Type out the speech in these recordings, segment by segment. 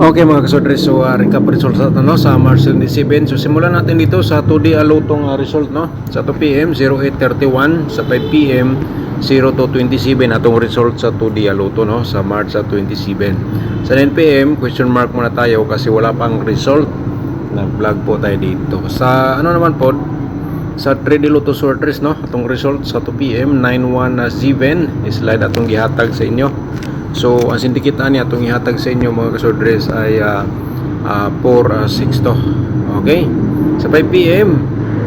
Okay mga kasodres, so recap results natin no, sa March 27. So simulan natin dito sa 2D alutong result no. Sa 2 PM 0831, sa 5 PM 0227 atong result sa 2D aluto no sa March 27. Sa 9 PM question mark muna tayo kasi wala pang result. Nag-vlog po tayo dito. Sa ano naman po sa 3D Lotto sorters no, atong result sa 2 PM 9117 slide atong gihatag sa inyo. So ang sindikitan niya atong ihatag sa inyo mga kasodres ay 4-6 to. Okay? Sa 5 PM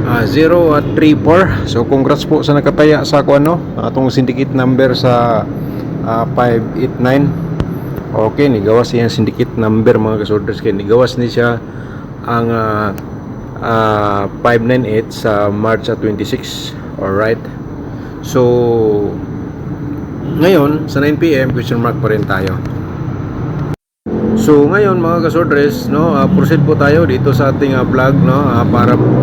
0-3-4. So congrats po sa nakataya sa ako ano, atong syndicate number sa 589. Okay, nigawas yung syndicate number mga kasodres kay nigawas ni siya ang 598 sa March 26. Alright. So ngayon, sa 9 PM, question mark pa rin tayo. So, ngayon mga kasodres, no, proceed po tayo dito sa ating vlog, no,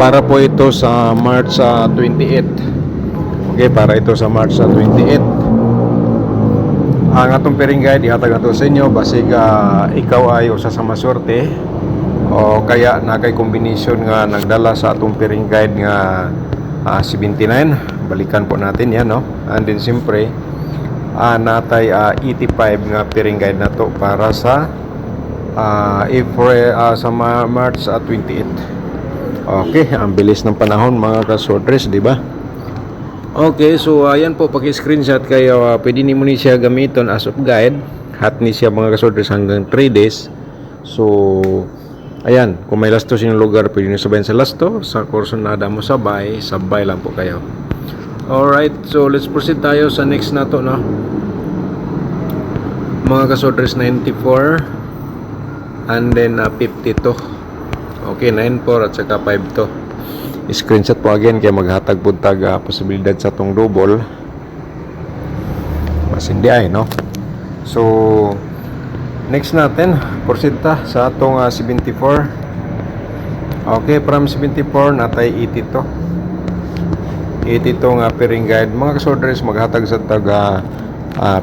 para po ito sa March 28. Okay, para ito sa March 28. Ang atong pairing guide, ihatag na to sa inyo, basig ikaw ay usa sa maswerte o kaya nakay combination nga nagdala sa atong pairing guide nga 79. Balikan po natin yan, no, and then siyempre natay 85 nga pairing guide na to para sa April sa March 28. Okay, ang bilis ng panahon mga kasodres, di ba? Okay, so ayan po, paki-screenshot kayo, pwede niyo ni siya gamiton as of guide. Hot ni siya mga kasodres hanggang 3 days. So ayan, kung may lastos yung lugar, pwede niyo sabayin sa lasto. Sa kurso na mo sabay lang po kayo. Alright, so let's proceed tayo sa next na to, no? Mga kasodres, 94 and then 52. Okay, 94 at saka 52. Screenshot po again kaya maghatag po tag posibilidad sa tong double. Mas hindi ay, no? So next natin, proceed ta sa atong 74. Okay, from 74 natay 82. 82 nga pairing guide mga kasodres, maghatag sa tag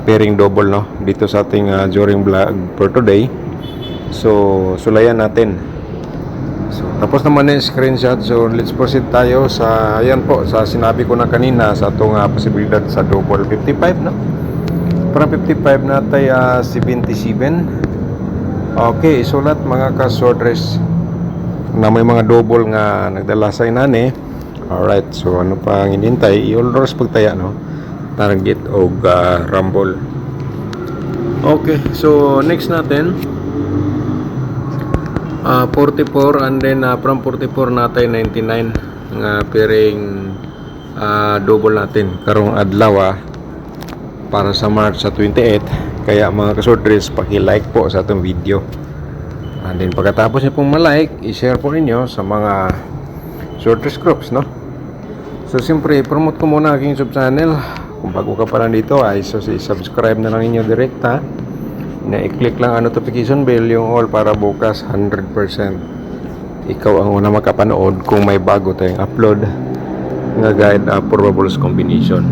pairing double no dito sa ating during vlog for today. So sulayan natin. So tapos naman yung screenshot. So let's proceed tayo sa ayan po sa sinabi ko na kanina sa atong posibilidad sa double 55 no. Para 55 natay 77. Okay, isulat mga kasodres na may mga double nga nagdala sa inani. Alright, so ano pa ang inintay? I-all-rows pagtaya, no? Target o rumble. Okay, so next natin 44 and then from 44 natay 99 nga pairing double natin karong adlaw para sa March 28. Kaya mga kasodres, paki-like po sa atong video. And then pagkatapos niyo pong ma-like, i-share po ninyo sa mga sorters groups, no? So siyempre, promote ko muna aking sub channel. Kung bago ka pa lang dito ay subscribe na lang inyo direkta. Na i-click lang ang notification bell yung all para bukas 100% ikaw ang una makapanood kung may bago tayong upload nga guide probables combination.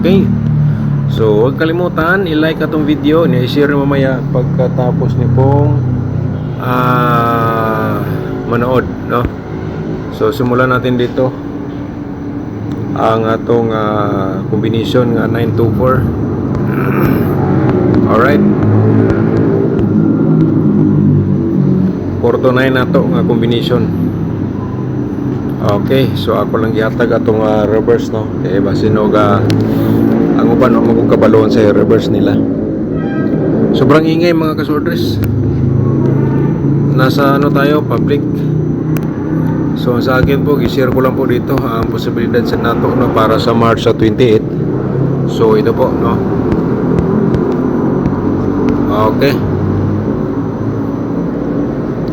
Okay, so huwag kalimutan i-like atong video, i-share mamaya pagkatapos ni pong manood, no? So simulan natin dito ang atong combination nga 924. Alright, 4 to 9 nato nga combination. Okay, so ako lang gihatag atong reverse, no? Kaya basin og ang uban o magkabaloon sa reverse nila. Sobrang ingay mga kasorders. Nasa ano tayo, public. So sa akin po, i-share ko lang po dito ang posibilidad sa nato, no, para sa March 28. So ito po, no. Okay.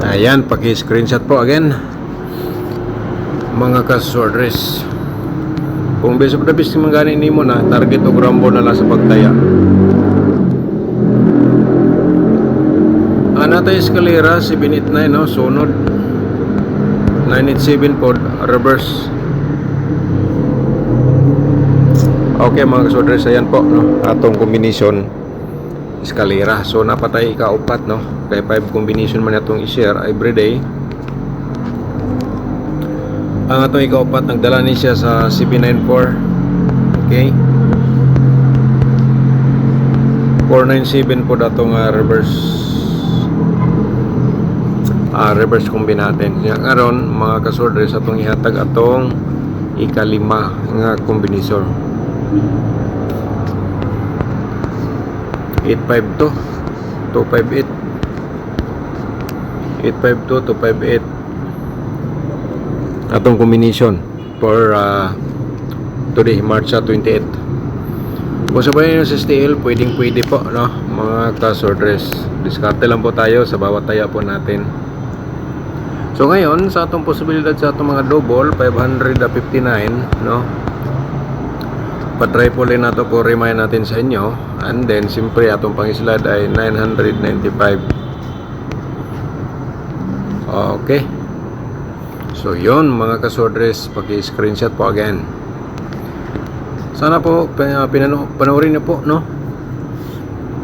Ayan, paki-screenshot po again. Mga kasordres. Kung beso pa dabis mangani nimo na target o rumble na lang sa pagtaya. Anata escalera 789, no, sunod 987 pod reverse. Okay mga kasodres, ayan po, no, atong combination eskalera. So napatay ikaupat, no, kay 5 combination man atong i-share everyday. Ang atong ikaupat nagdala ni siya sa CB94. Okay, 497 po datong reverse kombinatin. Kaya karon mga kasordres atong ihatag atong ikalima nga kombinasyon. 852 258 852 258 atong kombinasyon for today, March 28. Kung sabayan nyo sa STL, pwede po, no, mga kasordres. Diskarte lang po tayo sa bawat taya po natin. So ngayon, sa atong posibilidad sa atong mga double, 559, no, patry po rin nato po, remind natin sa inyo. And then, siyempre, atong pang-slide ay 995. Okay. So yon mga kasordres, paki-screenshot po again. Sana po panoorin niyo po, no,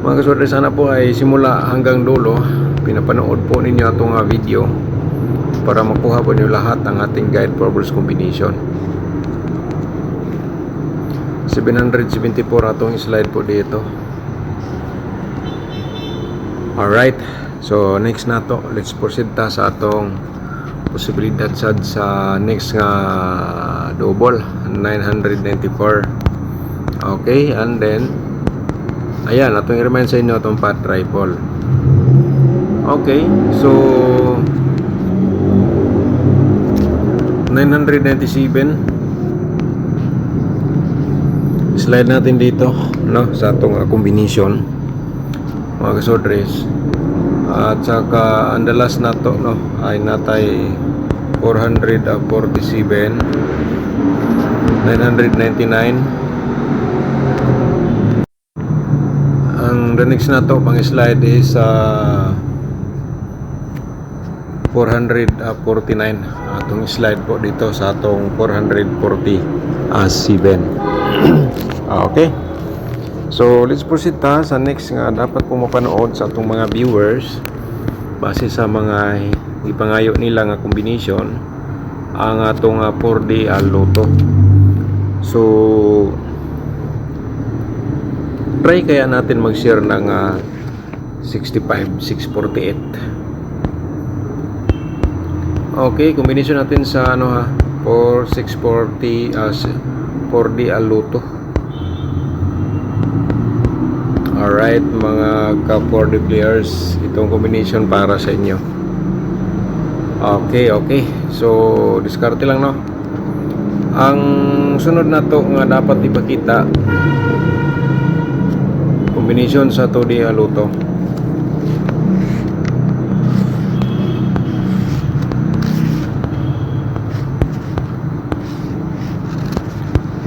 mga kasordres. Sana po ay simula hanggang dulo pinapanood po ninyo itong video para makuha po niyo lahat ng ating guide for balls combination. 774 atong slide po dito. Alright, so next na to, let's proceed ta sa atong posibilidad sa next nga double, 994. Okay, and then ayan, atong i-remind sa inyo itong pat triple. Okay, so 997 slide natin dito, no, sa atong combination, mga kasordres. At saka ang last na to, no, ay natay 447 999. Ang the next na to pang slide is 449 atong slide po dito sa atong 447. Okay, so let's proceed ta sa next nga dapat po mapanood sa atong mga viewers base sa mga ipangayo nila nga combination, ang atong 4D Lotto. So try kaya natin mag-share ng 65 648. Okay, combination natin sa ano, 4 640 4D Lotto. Alright, mga ka-4D players, itong combination para sa inyo. Okay, so diskarte lang, no. Ang sunod na to nga dapat ipakita, combination sa 2D Lotto.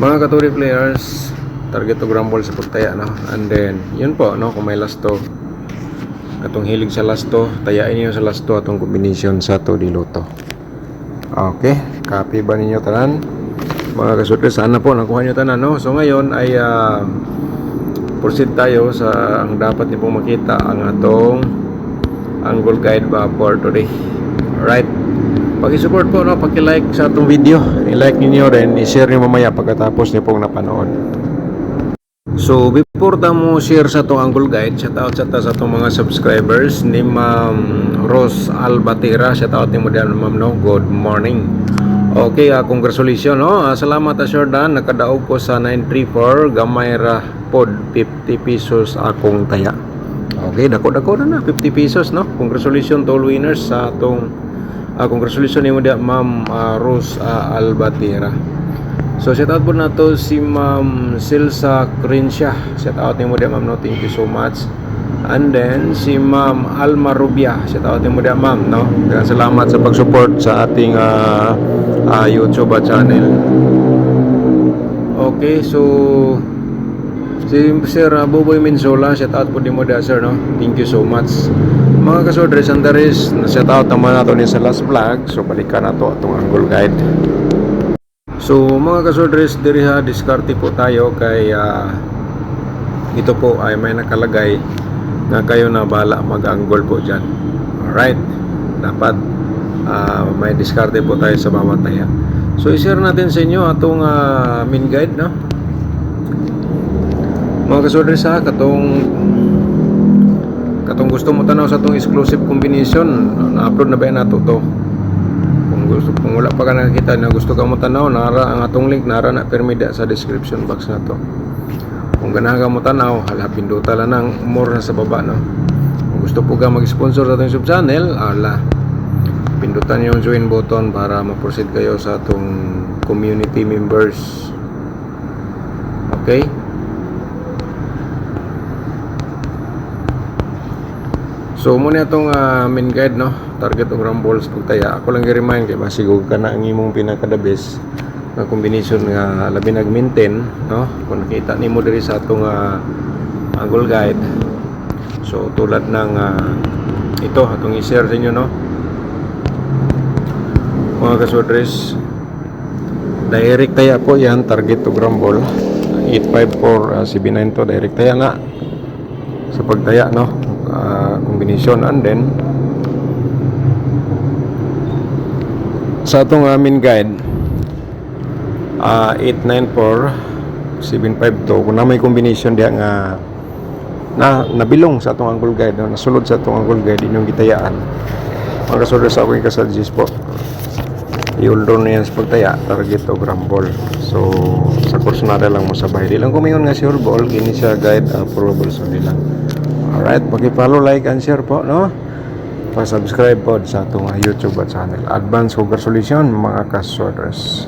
Mga ka-2D players, target to grumble sa pagtaya, no. And then yun po, no, kung may last to, atong hilig sa last to, tayain niyo sa last to atong combination sa 2D Lotto. Okay, copy ba ninyo tanan, mga kasudre? Sana po nakuha nyo tanan, no. So ngayon ay proceed tayo sa ang dapat niyo pong makita, ang atong angle guide ba for today. Alright, paki-support po, no, paki-like sa atong video, i-like niyo rin, i-share niyo mamaya pagkatapos niyo pong napanood. So before ta mo share sa atong angle guide, shout out sa atong mga subscribers ni Ma'am Rose Albatera. Shout out ni mo diyan, ma'am, no. Good morning. Okay, congratulations, no. Salamat Jordan, nakadaog ko sa 934 gamay ra pod 50 pesos akong taya. Okay, dako na 50 pesos, no. Congratulations to all winners sa atong congratulations ni mo diyan, Ma'am Rose Albatera. So shout out po na to si Ma'am Silsa Crenshaw. Shout out ni mo diyan, ma'am, no. Thank you so much. And then si Ma'am Alma Rubia. Shout out ni mo diyan, ma'am, no. Kaya salamat sa pag-support sa ating YouTube channel. Okay, so si Sir Boboy Minzola, shout out po ni mo diyan, sir, no. Thank you so much. Mga kasodres, and there is shout out naman nato ni sa last vlog. So balikan na to atong angle guide. So mga kasodres, diriha diskarte po tayo kay ito po ay may nakalagay nga kayo na bala mag-angle po dyan. Alright, dapat may diskarte po tayo sa bawat taya. So i-share natin sa inyo atong main guide, no? Mga kasodres, katong gusto mo tanaw sa atong exclusive combination, na-upload na ba nato to? Kung wala pa ka nakakita na gusto ka mo tanaw, nara ang atong link, nara na permida sa description box na to. Kung ganahan ka mo tanaw, pinduta lang ng more na sa baba, no? Kung gusto po ka mag-sponsor sa atong sub channel, pindutan yung join button para ma-proceed kayo sa atong community members. Okay? So muna itong main guide, no? Target og rumbles pagtaya. Ako lang i-remind kay basigog ka na ang imong pinaka-the best na combination nga labi nag-maintain, no? Kung nakita nimo diri sa atong angle guide. So tulad ng ito atong i-share sa inyo, no? Mga kasodres, direct taya po yan, target og rumble 854-792 direct taya na sa pagtaya, no? Combination. And then sa atong main guide 894-752 kung na may combination diya nga nabilong sa atong angle guide, no? Nasulod sa atong angle guide inyong gitayaan. Mga kasolder, sa akong ikasuggest po i-uldo na yan sa pagtaya, target o rumble. So sa course na lang mo sabay, di lang kumingon nga sure ball kini siya guide probable, so di lang. Alright, paki-follow, like and share po, no? Pa-subscribe po sa atong YouTube at channel Advanced Sugar Solution, mga kasolers.